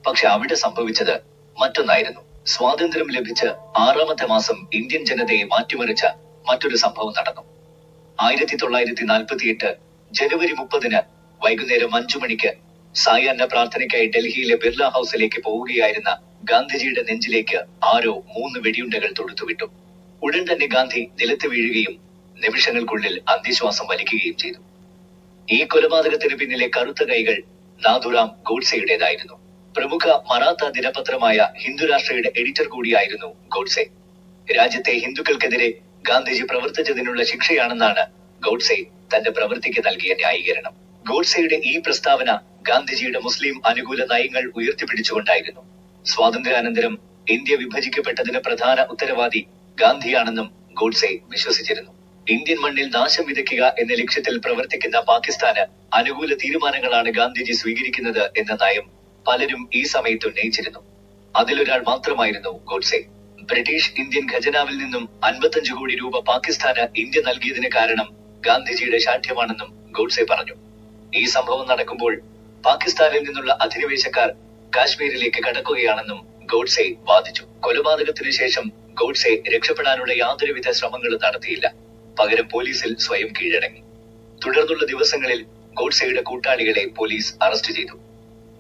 പക്ഷെ അവിടെ സംഭവിച്ചത് മറ്റൊന്നായിരുന്നു. സ്വാതന്ത്ര്യം ലഭിച്ച് 6ാമത്തെ മാസം ഇന്ത്യൻ ജനതയെ മാറ്റിമറിച്ച മറ്റൊരു സംഭവം നടന്നു. 1948 ജനുവരി 30 വൈകുന്നേരം 5 മണിക്ക് സായാഹ്ന പ്രാർത്ഥനയ്ക്കായി ഡൽഹിയിലെ ബിർള ഹൌസിലേക്ക് പോവുകയായിരുന്ന ഗാന്ധിജിയുടെ നെഞ്ചിലേക്ക് ആരോ 3 വെടിയുണ്ടകൾ തൊടുത്തുവിട്ടു. ഉടൻ തന്നെ ഗാന്ധി നിലത്ത് വീഴുകയും നിമിഷങ്ങൾക്കുള്ളിൽ അന്ത്യശ്വാസം വലിക്കുകയും ചെയ്തു. ഈ കൊലപാതകത്തിന് പിന്നിലെ കറുത്ത കൈകൾ നാഥുറാം ഗോഡ്സെയുടേതായിരുന്നു. പ്രമുഖ മറാത്ത ദിനപത്രമായ ഹിന്ദുരാഷ്ട്രയുടെ എഡിറ്റർ കൂടിയായിരുന്നു ഗോഡ്സെ. രാജ്യത്തെ ഹിന്ദുക്കൾക്കെതിരെ ഗാന്ധിജി പ്രവർത്തിച്ചതിനുള്ള ശിക്ഷയാണെന്നാണ് ഗോഡ്സെ തന്റെ പ്രവൃത്തിക്ക് നൽകിയ ന്യായീകരണം. ഗോഡ്സെയുടെ ഈ പ്രസ്താവന ഗാന്ധിജിയുടെ മുസ്ലിം അനുകൂല നയങ്ങൾ ഉയർത്തിപ്പിടിച്ചുകൊണ്ടായിരുന്നു. സ്വാതന്ത്ര്യാനന്തരം ഇന്ത്യ വിഭജിക്കപ്പെട്ടതിന് പ്രധാന ഉത്തരവാദി ഗാന്ധിയാണെന്നും ഗോഡ്സെ വിശ്വസിച്ചിരുന്നു. ഇന്ത്യൻ മണ്ണിൽ നാശം വിതയ്ക്കുക എന്ന ലക്ഷ്യത്തിൽ പ്രവർത്തിക്കുന്ന പാകിസ്ഥാന് അനുകൂല തീരുമാനങ്ങളാണ് ഗാന്ധിജി സ്വീകരിക്കുന്നത് എന്ന നയം പലരും ഈ സമയത്ത് ഉന്നയിച്ചിരുന്നു. അതിലൊരാൾ മാത്രമായിരുന്നു ഗോഡ്സെ. ബ്രിട്ടീഷ് ഇന്ത്യൻ ഖജനാവിൽ നിന്നും 55 കോടി രൂപ പാകിസ്ഥാന് ഇന്ത്യ നൽകിയതിന് കാരണം ഗാന്ധിജിയുടെ ശാഠ്യമാണെന്നും ഗോഡ്സെ പറഞ്ഞു. ഈ സംഭവം നടക്കുമ്പോൾ പാകിസ്ഥാനിൽ നിന്നുള്ള അധിനിവേശക്കാർ കാശ്മീരിലേക്ക് കടക്കുകയാണെന്നും ഗോഡ്സെ വാദിച്ചു. കൊലപാതകത്തിന് ശേഷം ഗോഡ്സെ രക്ഷപ്പെടാനുള്ള യാതൊരുവിധ ശ്രമങ്ങളും നടത്തിയില്ല. പകരം പോലീസിൽ സ്വയം കീഴടങ്ങി. തുടർന്നുള്ള ദിവസങ്ങളിൽ ഗോഡ്സെയുടെ കൂട്ടാളികളെ പോലീസ് അറസ്റ്റ് ചെയ്തു.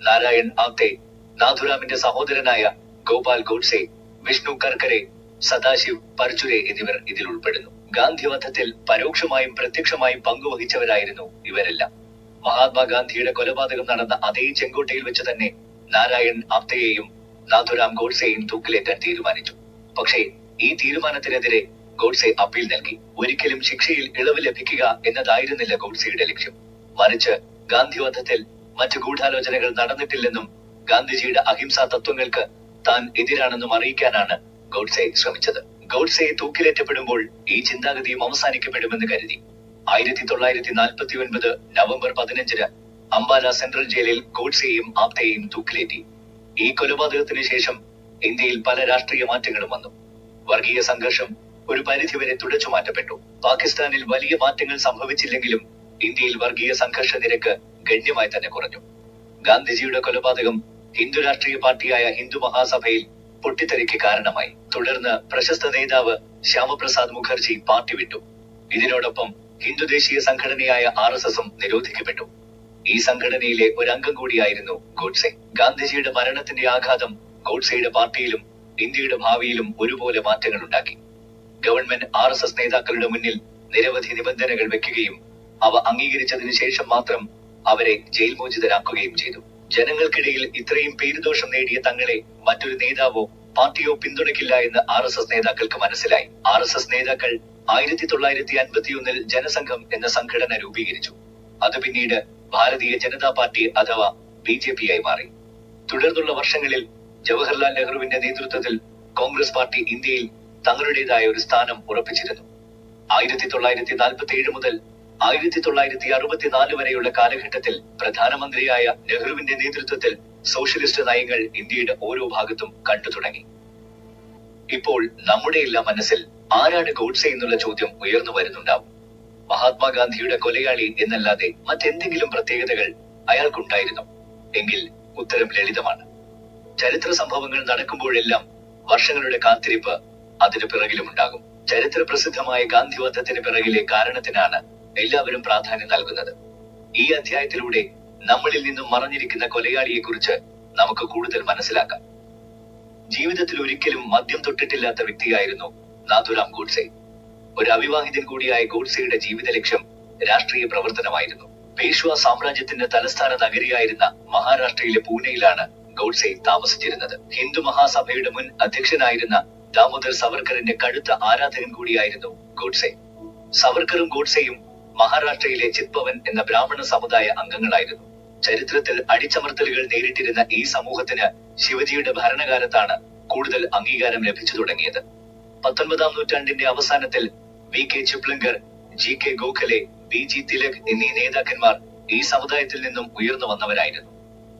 നാരായൺ ആപ്തെ, നാഥുറാമിന്റെ സഹോദരനായ ഗോപാൽ ഗോഡ്സെ, വിഷ്ണു കർക്കരെ, സദാശിവ് പർച്ചുരെ എന്നിവർ ഇതിൽ ഉൾപ്പെടുന്നു. ഗാന്ധിവധത്തിൽ പരോക്ഷമായും പ്രത്യക്ഷമായും പങ്കുവഹിച്ചവരായിരുന്നു ഇവരെല്ലാം. മഹാത്മാഗാന്ധിയുടെ കൊലപാതകം നടന്ന അതേ ചെങ്കോട്ടയിൽ വെച്ച് തന്നെ നാരായൺ ആപ്തെയെയും നാഥുറാം ഗോഡ്സെയും തൂക്കിലേറ്റാൻ തീരുമാനിച്ചു. പക്ഷേ ഈ തീരുമാനത്തിനെതിരെ ഗോഡ്സെ അപ്പീൽ നൽകി. ഒരിക്കലും ശിക്ഷയിൽ ഇളവ് ലഭിക്കുക എന്നതായിരുന്നില്ല ഗോഡ്സെയുടെ ലക്ഷ്യം. മറിച്ച് ഗാന്ധിവധത്തിൽ മറ്റു ഗൂഢാലോചനകൾ നടന്നിട്ടില്ലെന്നും ഗാന്ധിജിയുടെ അഹിംസാ തത്വങ്ങൾക്ക് താൻ എതിരാണെന്നും അറിയിക്കാനാണ് ഗോഡ്സെ ശ്രമിച്ചത്. ഗോഡ്സെ തൂക്കിലേറ്റപ്പെടുമ്പോൾ ഈ ചിന്താഗതിയും അവസാനിക്കപ്പെടുമെന്ന് കരുതി 1949 നവംബർ 15 അംബാല സെൻട്രൽ ജയിലിൽ ഗോഡ്സെയും ആപ്തെയും തൂക്കിലേറ്റി. ഈ കൊലപാതകത്തിന് ശേഷം ഇന്ത്യയിൽ പല രാഷ്ട്രീയ മാറ്റങ്ങളും വന്നു. വർഗീയ സംഘർഷം ഒരു പരിധിവരെ തുടച്ചു മാറ്റപ്പെട്ടു. പാകിസ്ഥാനിൽ വലിയ മാറ്റങ്ങൾ സംഭവിച്ചില്ലെങ്കിലും ഇന്ത്യയിൽ വർഗീയ സംഘർഷ നിരക്ക് ഗണ്യമായി തന്നെ കുറഞ്ഞു. ഗാന്ധിജിയുടെ കൊലപാതകം ഹിന്ദു രാഷ്ട്രീയ പാർട്ടിയായ ഹിന്ദു മഹാസഭയിൽ പൊട്ടിത്തെറിക്ക് കാരണമായി. തുടർന്ന് പ്രശസ്ത നേതാവ് ശ്യാമപ്രസാദ് മുഖർജി പാർട്ടി വിട്ടു. ഇതിനോടൊപ്പം ഹിന്ദു ദേശീയ സംഘടനയായ RSSഉം നിരോധിക്കപ്പെട്ടു. ഈ സംഘടനയിലെ ഒരംഗം കൂടിയായിരുന്നു ഗോഡ്സെ. ഗാന്ധിജിയുടെ മരണത്തിന്റെ ആഘാതം ഗോഡ്സെയുടെ പാർട്ടിയിലും ഇന്ത്യയുടെ ഭാവിയിലും ഒരുപോലെ മാറ്റങ്ങൾ ഉണ്ടാക്കി. ഗവൺമെന്റ് RSS നേതാക്കളുടെ മുന്നിൽ നിരവധി നിബന്ധനകൾ വെക്കുകയും അവ അംഗീകരിച്ചതിനു ശേഷം മാത്രം അവരെ ജയിൽ മോചിതരാക്കുകയും ചെയ്തു. ജനങ്ങൾക്കിടയിൽ ഇത്രയും പേരുദോഷം നേടിയ തങ്ങളെ മറ്റൊരു നേതാവോ പാർട്ടിയോ പിന്തുണയ്ക്കില്ല എന്ന് RSS നേതാക്കൾക്ക് മനസ്സിലായി. RSS നേതാക്കൾ 1951 ജനസംഘം എന്ന സംഘടന രൂപീകരിച്ചു. അത് പിന്നീട് ഭാരതീയ ജനതാ പാർട്ടി അഥവാ BJP ആയി മാറി. തുടർന്നുള്ള വർഷങ്ങളിൽ ജവഹർലാൽ നെഹ്റുവിന്റെ നേതൃത്വത്തിൽ കോൺഗ്രസ് പാർട്ടി ഇന്ത്യയിൽ തങ്ങളുടേതായ ഒരു സ്ഥാനം ഉറപ്പിച്ചിരുന്നു. 1947 മുതൽ 1964 വരെയുള്ള കാലഘട്ടത്തിൽ പ്രധാനമന്ത്രിയായ നെഹ്റുവിന്റെ നേതൃത്വത്തിൽ സോഷ്യലിസ്റ്റ് നയങ്ങൾ ഇന്ത്യയുടെ ഓരോ ഭാഗത്തും കണ്ടു തുടങ്ങി. ഇപ്പോൾ നമ്മുടെ എല്ലാ മനസ്സിൽ ആരാണ് ഗോഡ്സെ എന്നുള്ള ചോദ്യം ഉയർന്നു വരുന്നുണ്ടാവും. മഹാത്മാഗാന്ധിയുടെ കൊലയാളി എന്നല്ലാതെ മറ്റെന്തെങ്കിലും പ്രത്യേകതകൾ അയാൾക്കുണ്ടായിരുന്നു എങ്കിൽ ഉത്തരം ലളിതമാണ്. ചരിത്ര സംഭവങ്ങൾ നടക്കുമ്പോഴെല്ലാം വർഷങ്ങളുടെ കാത്തിരിപ്പ് അതിന് പിറകിലുമുണ്ടാകും. ചരിത്ര പ്രസിദ്ധമായ ഗാന്ധിവധത്തിന് പിറകിലെ കാരണത്തിനാണ് എല്ലാവരും പ്രാധാന്യം നൽകുന്നത്. ഈ അധ്യായത്തിലൂടെ നമ്മളിൽ നിന്നും മറഞ്ഞിരിക്കുന്ന കൊലയാളിയെ കുറിച്ച് നമുക്ക് കൂടുതൽ മനസ്സിലാക്കാം. ജീവിതത്തിൽ ഒരിക്കലും മദ്യം തൊട്ടിട്ടില്ലാത്ത വ്യക്തിയായിരുന്നു നാഥുറാം ഗോഡ്സെ. ഒരു അവിവാഹിതൻ കൂടിയായ ഗോഡ്സെയുടെ ജീവിത ലക്ഷ്യം രാഷ്ട്രീയ പ്രവർത്തനമായിരുന്നു. പേഷ്വാ സാമ്രാജ്യത്തിന്റെ തലസ്ഥാന നഗരിയായിരുന്ന മഹാരാഷ്ട്രയിലെ പൂനെയിലാണ് ഗോഡ്സെ താമസിച്ചിരുന്നത്. ഹിന്ദു മഹാസഭയുടെ മുൻ അധ്യക്ഷനായിരുന്ന ദാമോദർ സവർക്കറിന്റെ കടുത്ത ആരാധകൻ കൂടിയായിരുന്നു ഗോഡ്സെ. സവർക്കറും ഗോഡ്സെയും മഹാരാഷ്ട്രയിലെ ചിത്പവൻ എന്ന ബ്രാഹ്മണ സമുദായ അംഗങ്ങളായിരുന്നു. ചരിത്രത്തിൽ അടിച്ചമർത്തലുകൾ നേരിട്ടിരുന്ന ഈ സമൂഹത്തിന് ശിവജിയുടെ ഭരണകാലത്താണ് കൂടുതൽ അംഗീകാരം ലഭിച്ചു തുടങ്ങിയത്. 19ാം നൂറ്റാണ്ടിന്റെ അവസാനത്തിൽ VK Chiplunkar, GK Gokhale, BG Tilak എന്നീ നേതാക്കന്മാർ ഈ സമുദായത്തിൽ നിന്നും ഉയർന്നു വന്നവരായിരുന്നു.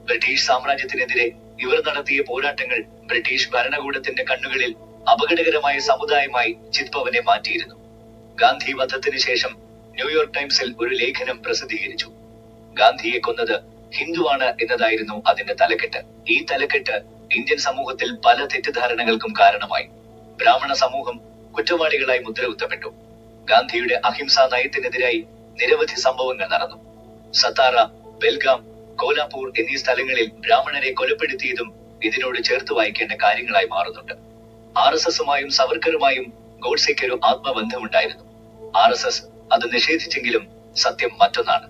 ബ്രിട്ടീഷ് സാമ്രാജ്യത്തിനെതിരെ ഇവർ നടത്തിയ പോരാട്ടങ്ങൾ ബ്രിട്ടീഷ് ഭരണകൂടത്തിന്റെ കണ്ണുകളിൽ അപകടകരമായ സമുദായമായി ചിത്പവനെ മാറ്റിയിരുന്നു. ഗാന്ധി വധത്തിന് ശേഷം ന്യൂയോർക്ക് ടൈംസിൽ ഒരു ലേഖനം പ്രസിദ്ധീകരിച്ചു. ഗാന്ധിയെ കൊന്നത് ഹിന്ദുവാണ് എന്നതായിരുന്നു അതിന്റെ തലക്കെട്ട്. ഈ തലക്കെട്ട് ഇന്ത്യൻ സമൂഹത്തിൽ പല തെറ്റിദ്ധാരണകൾക്കും കാരണമായി. ബ്രാഹ്മണ സമൂഹം കുറ്റവാളികളായി മുദ്രകുത്തപ്പെട്ടു. ഗാന്ധിയുടെ അഹിംസാ നയത്തിനെതിരായി നിരവധി സംഭവങ്ങൾ നടന്നു. സത്താറ, ബെൽഗാം, കോലാപൂർ എന്നീ സ്ഥലങ്ങളിൽ ബ്രാഹ്മണരെ കൊലപ്പെടുത്തിയതും ഇതിനോട് ചേർത്ത് വായിക്കേണ്ട കാര്യങ്ങളായി മാറുന്നുണ്ട്. RSSുമായും സവർക്കറുമായും ഗോഡ്സെയ്ക്ക് ഒരു ആത്മബന്ധമുണ്ടായിരുന്നു. RSS അത് നിഷേധിച്ചെങ്കിലും സത്യം മറ്റൊന്നാണ്.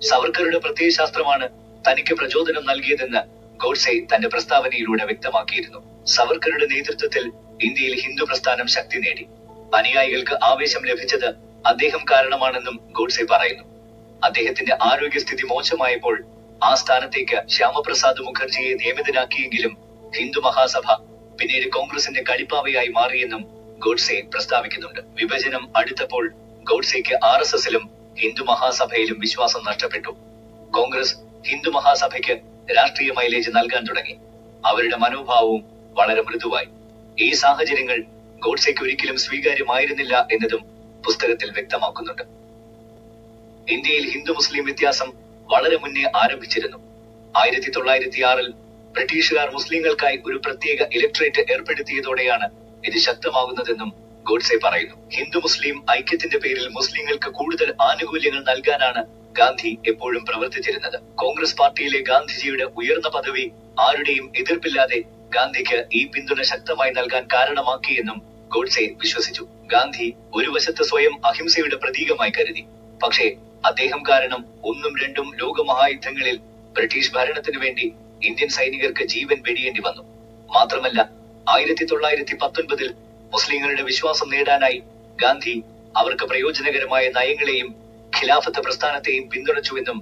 സവർക്കറുടെ പ്രത്യയശാസ്ത്രമാണ് തനിക്ക് പ്രചോദനം നൽകിയതെന്ന് ഗോഡ്സെ തന്റെ പ്രസ്താവനയിലൂടെ വ്യക്തമാക്കിയിരുന്നു. സവർക്കറുടെ നേതൃത്വത്തിൽ ഇന്ത്യയിൽ ഹിന്ദു പ്രസ്ഥാനം ശക്തി നേടി. അനുയായികൾക്ക് ആവേശം ലഭിച്ചത് അദ്ദേഹം കാരണമാണെന്നും ഗോഡ്സെ പറയുന്നു. അദ്ദേഹത്തിന്റെ ആരോഗ്യസ്ഥിതി മോശമായപ്പോൾ ആ സ്ഥാനത്തേക്ക് ശ്യാമപ്രസാദ് മുഖർജിയെ നിയമിതനാക്കിയെങ്കിലും ഹിന്ദു മഹാസഭ പിന്നീട് കോൺഗ്രസിന്റെ കളിപ്പാവയായി മാറിയെന്നും ഗോഡ്സെ പ്രസ്താവിക്കുന്നുണ്ട്. വിഭജനം അടുത്തപ്പോൾ ഗോഡ്സെയ്ക്ക് RSSലും ഹിന്ദു മഹാസഭയിലും വിശ്വാസം നഷ്ടപ്പെട്ടു. കോൺഗ്രസ് ഹിന്ദു മഹാസഭയ്ക്ക് രാഷ്ട്രീയ മൈലേജ് നൽകാൻ തുടങ്ങി. അവരുടെ മനോഭാവവും വളരെ മൃദുവായി. ഈ സാഹചര്യങ്ങൾ ഗോഡ്സെയ്ക്ക് ഒരിക്കലും സ്വീകാര്യമായിരുന്നില്ല എന്നതും പുസ്തകത്തിൽ വ്യക്തമാക്കുന്നുണ്ട്. ഇന്ത്യയിൽ ഹിന്ദു മുസ്ലിം വ്യത്യാസം വളരെ മുന്നേ ആരംഭിച്ചിരുന്നു. 1906 ബ്രിട്ടീഷുകാർ മുസ്ലിങ്ങൾക്കായി ഒരു പ്രത്യേക ഇലക്ടറേറ്റ് ഏർപ്പെടുത്തിയതോടെയാണ് ഇത് ശക്തമാകുന്നതെന്നും ഗോഡ്സെ പറയുന്നു. ഹിന്ദു മുസ്ലിം ഐക്യത്തിന്റെ പേരിൽ മുസ്ലിങ്ങൾക്ക് കൂടുതൽ ആനുകൂല്യങ്ങൾ നൽകാനാണ് ഗാന്ധി എപ്പോഴും പ്രവർത്തിച്ചിരുന്നത്. കോൺഗ്രസ് പാർട്ടിയിലെ ഗാന്ധിജിയുടെ ഉയർന്ന പദവി ആരുടെയും എതിർപ്പില്ലാതെ ഗാന്ധിക്ക് ഈ പിന്തുണ ശക്തമായി നൽകാൻ കാരണമാക്കിയെന്നും ഗോഡ്സെ വിശ്വസിച്ചു. ഗാന്ധി ഒരു വശത്ത് സ്വയം അഹിംസയുടെ പ്രതീകമായി കരുതി. പക്ഷേ അദ്ദേഹം കാരണം 1ഉം 2ഉം ലോകമഹായുദ്ധങ്ങളിൽ ബ്രിട്ടീഷ് ഭരണത്തിനു വേണ്ടി ഇന്ത്യൻ സൈനികർക്ക് ജീവൻ വെടിയേണ്ടി വന്നു. മാത്രമല്ല 1919 മുസ്ലിങ്ങളുടെ വിശ്വാസം നേടാനായി ഗാന്ധി അവർക്ക് പ്രയോജനകരമായ നയങ്ങളെയും ഖിലാഫത്ത് പ്രസ്ഥാനത്തെയും പിന്തുണച്ചുവെന്നും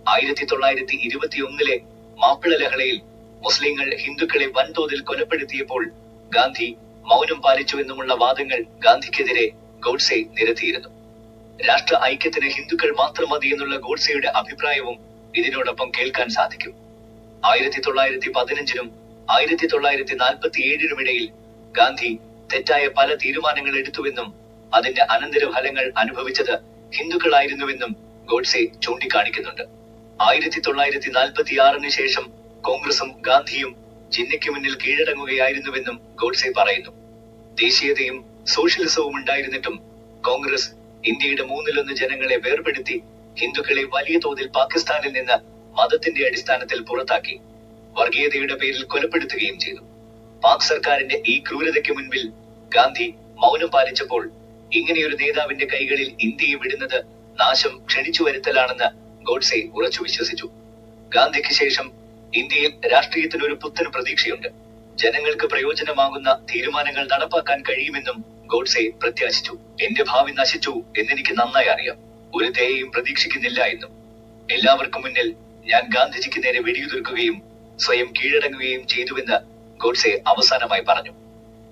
1921 മാപ്പിള ലഹളയിൽ മുസ്ലിങ്ങൾ ഹിന്ദുക്കളെ വൻതോതിൽ കൊലപ്പെടുത്തിയപ്പോൾ ഗാന്ധി മൗനം പാലിച്ചുവെന്നുമുള്ള വാദങ്ങൾ ഗാന്ധിക്കെതിരെ ഗോഡ്സെ നിരത്തിയിരുന്നു. രാഷ്ട്ര ഐക്യത്തിന് ഹിന്ദുക്കൾ മാത്രം മതിയെന്നുള്ള ഗോഡ്സെയുടെ അഭിപ്രായവും ഇതിനോടൊപ്പം കേൾക്കാൻ സാധിക്കും. 1915നും 1947നുമിടയിൽ ഗാന്ധി തെറ്റായ പല തീരുമാനങ്ങൾ എടുത്തുവെന്നും അതിന്റെ അനന്തരഫലങ്ങൾ അനുഭവിച്ചത് ഹിന്ദുക്കളായിരുന്നുവെന്നും ഗോഡ്സെ ചൂണ്ടിക്കാണിക്കുന്നുണ്ട്. 1946 ശേഷം കോൺഗ്രസും ഗാന്ധിയും ജിന്നയ്ക്ക് മുന്നിൽ കീഴടങ്ങുകയായിരുന്നുവെന്നും ഗോഡ്സെ പറയുന്നു. ദേശീയതയും സോഷ്യലിസവും ഉണ്ടായിരുന്നിട്ടും കോൺഗ്രസ് ഇന്ത്യയുടെ 1/3 ജനങ്ങളെ വേർപെടുത്തി ഹിന്ദുക്കളെ വലിയ തോതിൽ പാകിസ്ഥാനിൽ നിന്ന് മതത്തിന്റെ അടിസ്ഥാനത്തിൽ പുറത്താക്കി വർഗീയതയുടെ പേരിൽ കൊലപ്പെടുത്തുകയും ചെയ്തു. പാക് സർക്കാരിന്റെ ഈ ക്രൂരതയ്ക്ക് മുൻപിൽ ഗാന്ധി മൗനം പാലിച്ചപ്പോൾ ഇങ്ങനെയൊരു നേതാവിന്റെ കൈകളിൽ ഇന്ത്യയെ വിടുന്നത് നാശം ക്ഷണിച്ചു വരുത്തലാണെന്ന് ഗോഡ്സെ ഉറച്ചു വിശ്വസിച്ചു. ഗാന്ധിക്ക് ശേഷം ഇന്ത്യയിൽ രാഷ്ട്രീയത്തിന് ഒരു പുത്തൻ പ്രതീക്ഷയുണ്ട്. ജനങ്ങൾക്ക് പ്രയോജനമാകുന്ന തീരുമാനങ്ങൾ നടപ്പാക്കാൻ കഴിയുമെന്നും ഗോഡ്സെ പ്രത്യാശിച്ചു. എന്റെ ഭാവി നശിച്ചു എന്നെനിക്ക് നന്നായി അറിയാം. ഒരു ദയയും പ്രതീക്ഷിക്കുന്നില്ല എന്നും എല്ലാവർക്കും മുന്നിൽ ഞാൻ ഗാന്ധിജിക്ക് നേരെ വെടിയുതിർക്കുകയും സ്വയം കീഴടങ്ങുകയും ചെയ്തുവെന്ന് ഗോഡ്സെ അവസാനമായി പറഞ്ഞു.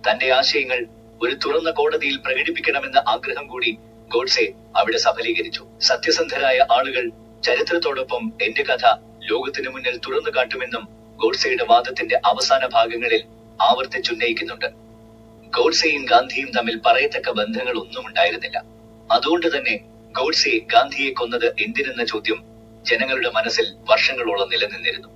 തന്റെ ആശയങ്ങൾ ഒരു തുറന്ന കോടതിയിൽ പ്രകടിപ്പിക്കണമെന്ന ആഗ്രഹം കൂടി ഗോഡ്സെ അവിടെ സഫലീകരിച്ചു. സത്യസന്ധരായ ആളുകൾ ചരിത്രത്തോടൊപ്പം എന്റെ കഥ ലോകത്തിനു മുന്നിൽ തുറന്നു കാട്ടുമെന്നും ഗോഡ്സെയുടെ വാദത്തിന്റെ അവസാന ഭാഗങ്ങളിൽ ആവർത്തിച്ചുന്നയിക്കുന്നുണ്ട്. ഗോഡ്സെയും ഗാന്ധിയും തമ്മിൽ പറയത്തക്ക ബന്ധങ്ങൾ ഒന്നും ഉണ്ടായിരുന്നില്ല. അതുകൊണ്ട് തന്നെ ഗോഡ്സെ ഗാന്ധിയെ കൊന്നത് എന്തിനെന്ന ചോദ്യം ജനങ്ങളുടെ മനസ്സിൽ വർഷങ്ങളോളം നിലനിന്നിരുന്നു.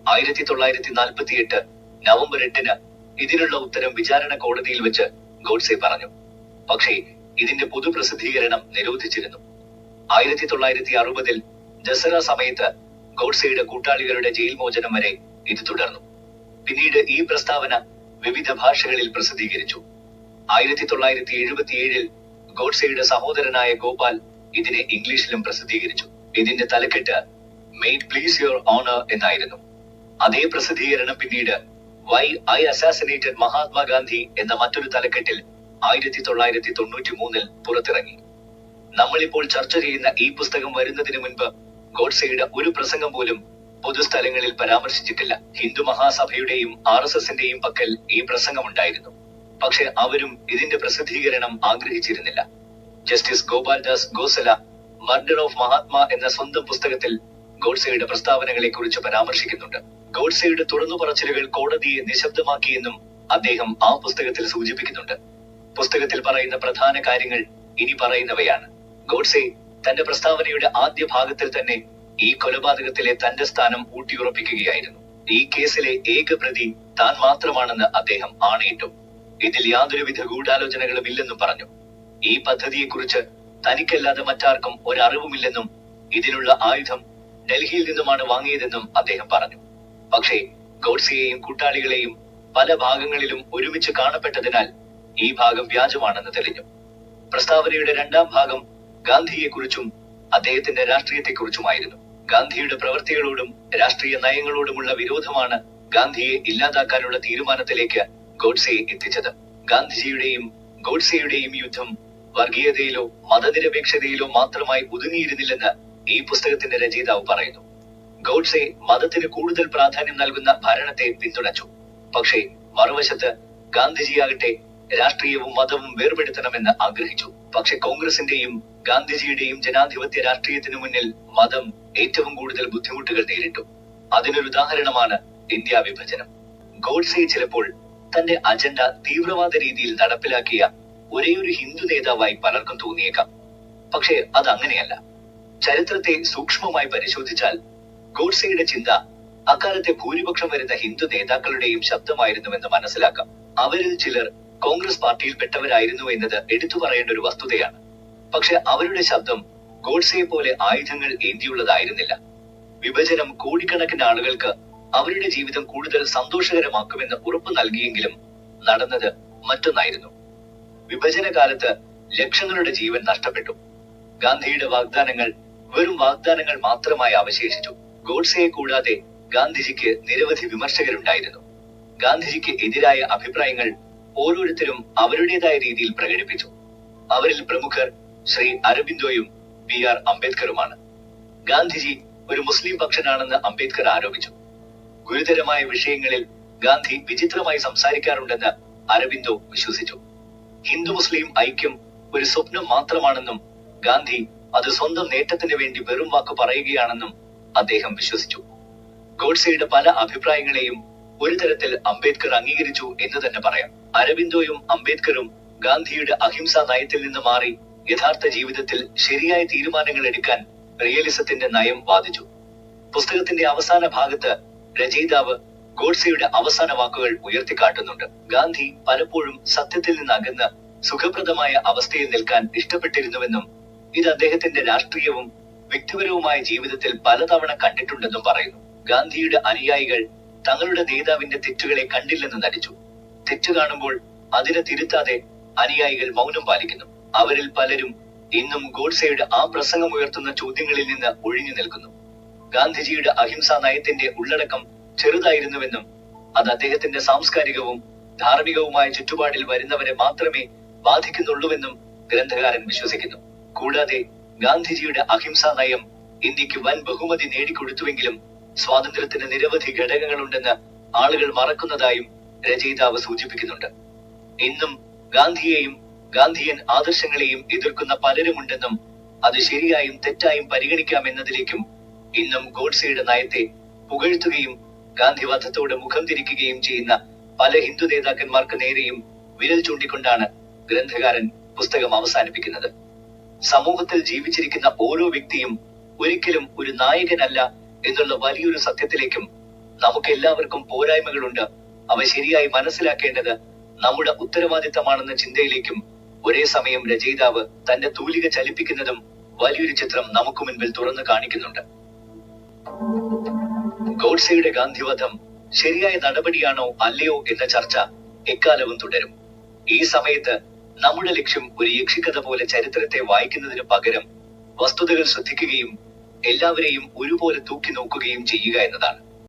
1948 നവംബർ 8 ഇതിനുള്ള ഉത്തരം വിചാരണ കോടതിയിൽ വെച്ച് ഗോഡ്സെ പറഞ്ഞു. പക്ഷേ ഇതിന്റെ പൊതുപ്രസിദ്ധീകരണം നിരോധിച്ചിരുന്നു. 1960 ദസറ സമയത്ത് ഗോഡ്സെയുടെ കൂട്ടാളികളുടെ ജയിൽ മോചനം വരെ ഇത് തുടർന്നു. പിന്നീട് ഈ പ്രസ്താവന വിവിധ ഭാഷകളിൽ പ്രസിദ്ധീകരിച്ചു. 1977 ഗോഡ്സെയുടെ സഹോദരനായ ഗോപാൽ ഇതിനെ ഇംഗ്ലീഷിലും പ്രസിദ്ധീകരിച്ചു. ഇതിന്റെ തലക്കെട്ട് മെയ്ഡ് പ്ലീസ് യുവർ ഓണർ എന്നായിരുന്നു. അതേ പ്രസിദ്ധീകരണം പിന്നീട് വൈ ഐ അസാസിനേറ്റഡ് മഹാത്മാഗാന്ധി എന്ന മറ്റൊരു തലക്കെട്ടിൽ 1993 പുറത്തിറങ്ങി. നമ്മളിപ്പോൾ ചർച്ച ചെയ്യുന്ന ഈ പുസ്തകം വരുന്നതിന് മുൻപ് ഗോഡ്സെയുടെ ഒരു പ്രസംഗം പോലും പൊതുസ്ഥലങ്ങളിൽ പരാമർശിച്ചിട്ടില്ല. ഹിന്ദു മഹാസഭയുടെയും RSSന്റെയും പക്കൽ ഈ പ്രസംഗമുണ്ടായിരുന്നു. പക്ഷെ അവരും ഇതിന്റെ പ്രസിദ്ധീകരണം ആഗ്രഹിച്ചിരുന്നില്ല. Justice Gopaldas Khosla murder of Mahatma എന്ന സ്വന്തം പുസ്തകത്തിൽ ഗോഡ്സെയുടെ പ്രസ്താവനകളെ കുറിച്ച് പരാമർശിക്കുന്നുണ്ട്. ഗോഡ്സെയുടെ തുറന്നു പറച്ചിലുകൾ കോടതിയെ നിശബ്ദമാക്കിയെന്നും അദ്ദേഹം ആ പുസ്തകത്തിൽ സൂചിപ്പിക്കുന്നുണ്ട്. പുസ്തകത്തിൽ പറയുന്ന പ്രധാന കാര്യങ്ങൾ ഇനി പറയുന്നവയാണ്. ഗോഡ്സെ തന്റെ പ്രസ്താവനയുടെ ആദ്യ ഭാഗത്തിൽ തന്നെ ഈ കൊലപാതകത്തിലെ തന്റെ സ്ഥാനം ഊട്ടിയുറപ്പിക്കുകയായിരുന്നു. ഈ കേസിലെ ഏക പ്രതി താൻ മാത്രമാണെന്ന് അദ്ദേഹം ആണയിട്ടു. ഇതിൽ യാതൊരുവിധ ഗൂഢാലോചനകളും ഇല്ലെന്നും പറഞ്ഞു. ഈ പദ്ധതിയെക്കുറിച്ച് തനിക്കല്ലാതെ മറ്റാർക്കും ഒരറിവുമില്ലെന്നും ഇതിനുള്ള ആയുധം ഡൽഹിയിൽ നിന്നുമാണ് വാങ്ങിയതെന്നും അദ്ദേഹം പറഞ്ഞു. പക്ഷേ ഗോഡ്സെയെയും കൂട്ടാളികളെയും പല ഭാഗങ്ങളിലും ഒരുമിച്ച് കാണപ്പെട്ടതിനാൽ ഈ ഭാഗം വ്യാജമാണെന്ന് തെളിഞ്ഞു. പ്രസ്താവനയുടെ രണ്ടാം ഭാഗം ഗാന്ധിയെക്കുറിച്ചും അദ്ദേഹത്തിന്റെ രാഷ്ട്രീയത്തെക്കുറിച്ചുമായിരുന്നു. ഗാന്ധിയുടെ പ്രവൃത്തികളോടും രാഷ്ട്രീയ നയങ്ങളോടുമുള്ള വിരോധമാണ് ഗാന്ധിയെ ഇല്ലാതാക്കാനുള്ള തീരുമാനത്തിലേക്ക് ഗോഡ്സെയെ എത്തിച്ചത്. ഗാന്ധിജിയുടെയും ഗോഡ്സെയുടെയും യുദ്ധം വർഗീയതയിലോ മതനിരപേക്ഷതയിലോ മാത്രമായി ഒതുങ്ങിയിരുന്നില്ലെന്ന് ഈ പുസ്തകത്തിന്റെ രചയിതാവ് പറയുന്നു. ഗോഡ്സെ മതത്തിന് കൂടുതൽ പ്രാധാന്യം നൽകുന്ന ഭരണത്തെ പിന്തുണച്ചു. പക്ഷേ മറുവശത്ത് ഗാന്ധിജിയാകട്ടെ രാഷ്ട്രീയവും മതവും വേർപെടുത്തണമെന്ന് ആഗ്രഹിച്ചു. പക്ഷെ കോൺഗ്രസിന്റെയും ഗാന്ധിജിയുടെയും ജനാധിപത്യ രാഷ്ട്രീയത്തിനു മുന്നിൽ മതം ഏറ്റവും കൂടുതൽ ബുദ്ധിമുട്ടുകൾ നേരിട്ടു. അതിനൊരു ഉദാഹരണമാണ് ഇന്ത്യ വിഭജനം. ഗോഡ്സെ ചിലപ്പോൾ തന്റെ അജണ്ട തീവ്രവാദ രീതിയിൽ നടപ്പിലാക്കിയ ഒരേയൊരു ഹിന്ദു നേതാവായി പലർക്കും തോന്നിയേക്കാം. പക്ഷേ അത് അങ്ങനെയല്ല. ചരിത്രത്തെ സൂക്ഷ്മമായി പരിശോധിച്ചാൽ ഗോഡ്സെയുടെ ചിന്ത അക്കാലത്തെ ഭൂരിപക്ഷം വരുന്ന ഹിന്ദു നേതാക്കളുടെയും ശബ്ദമായിരുന്നുവെന്ന് മനസ്സിലാക്കാം. അവരിൽ ചിലർ കോൺഗ്രസ് പാർട്ടിയിൽപ്പെട്ടവരായിരുന്നു എന്നത് എടുത്തു പറയേണ്ട ഒരു വസ്തുതയാണ്. പക്ഷെ അവരുടെ ശബ്ദം ഗോഡ്സെയെ പോലെ ആയുധങ്ങൾ ഏന്തിയുള്ളതായിരുന്നില്ല. വിഭജനം കോടിക്കണക്കിന് ആളുകൾക്ക് അവരുടെ ജീവിതം കൂടുതൽ സന്തോഷകരമാക്കുമെന്ന് ഉറപ്പു നൽകിയെങ്കിലും നടന്നത് മറ്റൊന്നായിരുന്നു. വിഭജന കാലത്ത് ലക്ഷങ്ങളുടെ ജീവൻ നഷ്ടപ്പെട്ടു. ഗാന്ധിയുടെ വാഗ്ദാനങ്ങൾ വെറും വാഗ്ദാനങ്ങൾ മാത്രമായി അവശേഷിച്ചു. ഗോഡ്സെയെ കൂടാതെ ഗാന്ധിജിക്ക് നിരവധി വിമർശകരുണ്ടായിരുന്നു. ഗാന്ധിജിക്ക് എതിരായ അഭിപ്രായങ്ങൾ ഓരോരുത്തരും അവരുടേതായ രീതിയിൽ പ്രകടിപ്പിച്ചു. അവരിൽ പ്രമുഖർ ശ്രീ അരബിന്ദോയും BR അംബേദ്കറുമാണ്. ഗാന്ധിജി ഒരു മുസ്ലിം പക്ഷനാണെന്ന് അംബേദ്കർ ആരോപിച്ചു. ഗുരുതരമായ വിഷയങ്ങളിൽ ഗാന്ധി വിചിത്രമായി സംസാരിക്കാറുണ്ടെന്ന് അരബിന്ദോ വിശ്വസിച്ചു. ഹിന്ദു മുസ്ലിം ഐക്യം ഒരു സ്വപ്നം മാത്രമാണെന്നും ഗാന്ധി അത് സ്വന്തം നേട്ടത്തിന് വേണ്ടി വെറും വാക്ക് പറയുകയാണെന്നും അദ്ദേഹം വിശ്വസിച്ചു. ഗോഡ്സെയുടെ പല അഭിപ്രായങ്ങളെയും ഒരു തരത്തിൽ അംബേദ്കർ അംഗീകരിച്ചു എന്ന് തന്നെ പറയാം. അരബിന്ദോയും അംബേദ്കറും ഗാന്ധിയുടെ അഹിംസാ നയത്തിൽ നിന്ന് മാറി യഥാർത്ഥ ജീവിതത്തിൽ ശരിയായ തീരുമാനങ്ങൾ എടുക്കാൻ റിയലിസത്തിന്റെ നയം വാദിച്ചു. പുസ്തകത്തിന്റെ അവസാന ഭാഗത്ത് രചയിതാവ് ഗോഡ്സെയുടെ അവസാന വാക്കുകൾ ഉയർത്തിക്കാട്ടുന്നുണ്ട്. ഗാന്ധി പലപ്പോഴും സത്യത്തിൽ നിന്ന് അകന്ന് സുഖപ്രദമായ അവസ്ഥയിൽ നിൽക്കാൻ ഇഷ്ടപ്പെട്ടിരുന്നുവെന്നും ഇത് അദ്ദേഹത്തിന്റെ രാഷ്ട്രീയവും വ്യക്തിപരവുമായ ജീവിതത്തിൽ പലതവണ കണ്ടിട്ടുണ്ടെന്നും പറയുന്നു. ഗാന്ധിയുടെ അനുയായികൾ തങ്ങളുടെ നേതാവിന്റെ തെറ്റുകളെ കണ്ടില്ലെന്ന് നടിച്ചു. തെറ്റ് കാണുമ്പോൾ അതിനെ തിരുത്താതെ അനുയായികൾ മൗനം പാലിക്കുന്നു. അവരിൽ പലരും ഇന്നും ഗോഡ്സെയുടെ ആ പ്രസംഗം ഉയർത്തുന്ന ചോദ്യങ്ങളിൽ നിന്ന് ഒഴിഞ്ഞു നിൽക്കുന്നു. ഗാന്ധിജിയുടെ അഹിംസാ നയത്തിന്റെ ഉള്ളടക്കം ചെറുതായിരുന്നുവെന്നും അത് അദ്ദേഹത്തിന്റെ സാംസ്കാരികവും ധാർമ്മികവുമായ ചുറ്റുപാടിൽ വരുന്നവരെ മാത്രമേ ബാധിക്കുന്നുള്ളൂവെന്നും ഗ്രന്ഥകാരൻ വിശ്വസിക്കുന്നു. കൂടാതെ ഗാന്ധിജിയുടെ അഹിംസാ നയം ഇന്ത്യക്ക് വൻ ബഹുമതി നേടിക്കൊടുത്തുവെങ്കിലും സ്വാതന്ത്ര്യത്തിന് നിരവധി ഘടകങ്ങളുണ്ടെന്ന് ആളുകൾ മറക്കുന്നതായും രചയിതാവ് സൂചിപ്പിക്കുന്നുണ്ട്. ഇന്നും ഗാന്ധിയെയും ഗാന്ധിയൻ ആദർശങ്ങളെയും എതിർക്കുന്ന പലരുമുണ്ടെന്നും അത് ശരിയായും തെറ്റായും പരിഗണിക്കാമെന്നതിലേക്കും ഇന്നും ഗോഡ്സെയുടെ നയത്തെ പുകഴ്ത്തുകയും ഗാന്ധിവധത്തോട് മുഖം തിരിക്കുകയും ചെയ്യുന്ന പല ഹിന്ദു നേതാക്കന്മാർക്ക് നേരെയും വിരൽ ചൂണ്ടിക്കൊണ്ടാണ് ഗ്രന്ഥകാരൻ പുസ്തകം അവസാനിപ്പിക്കുന്നത്. സമൂഹത്തിൽ ജീവിച്ചിരിക്കുന്ന ഓരോ വ്യക്തിയും ഒരിക്കലും ഒരു നായകനല്ല എന്നുള്ള വലിയൊരു സത്യത്തിലേക്കും നമുക്ക് എല്ലാവർക്കും പോരായ്മകളുണ്ട്, അവ ശരിയായി മനസ്സിലാക്കേണ്ടത് നമ്മുടെ ഉത്തരവാദിത്തമാണെന്ന ചിന്തയിലേക്കും ഒരേ സമയം രചയിതാവ് തന്റെ തൂലിക ചലിപ്പിക്കുന്നതും വലിയൊരു ചിത്രം നമുക്ക് മുൻപിൽ തുറന്നു കാണിക്കുന്നുണ്ട്. ഗോഡ്സെയുടെ ഗാന്ധിവധം ശരിയായ നടപടിയാണോ അല്ലയോ എന്ന ചർച്ച എക്കാലവും തുടരും. ഈ സമയത്ത് നമ്മുടെ ലക്ഷ്യം ഒരു യക്ഷിക്കഥ പോലെ ചരിത്രത്തെ വായിക്കുന്നതിന് പകരം വസ്തുതകൾ ശ്രദ്ധിക്കുകയും എല്ലാവരെയും ഒരുപോലെ തൂക്കി നോക്കുകയും ചെയ്യുക എന്നതാണ്.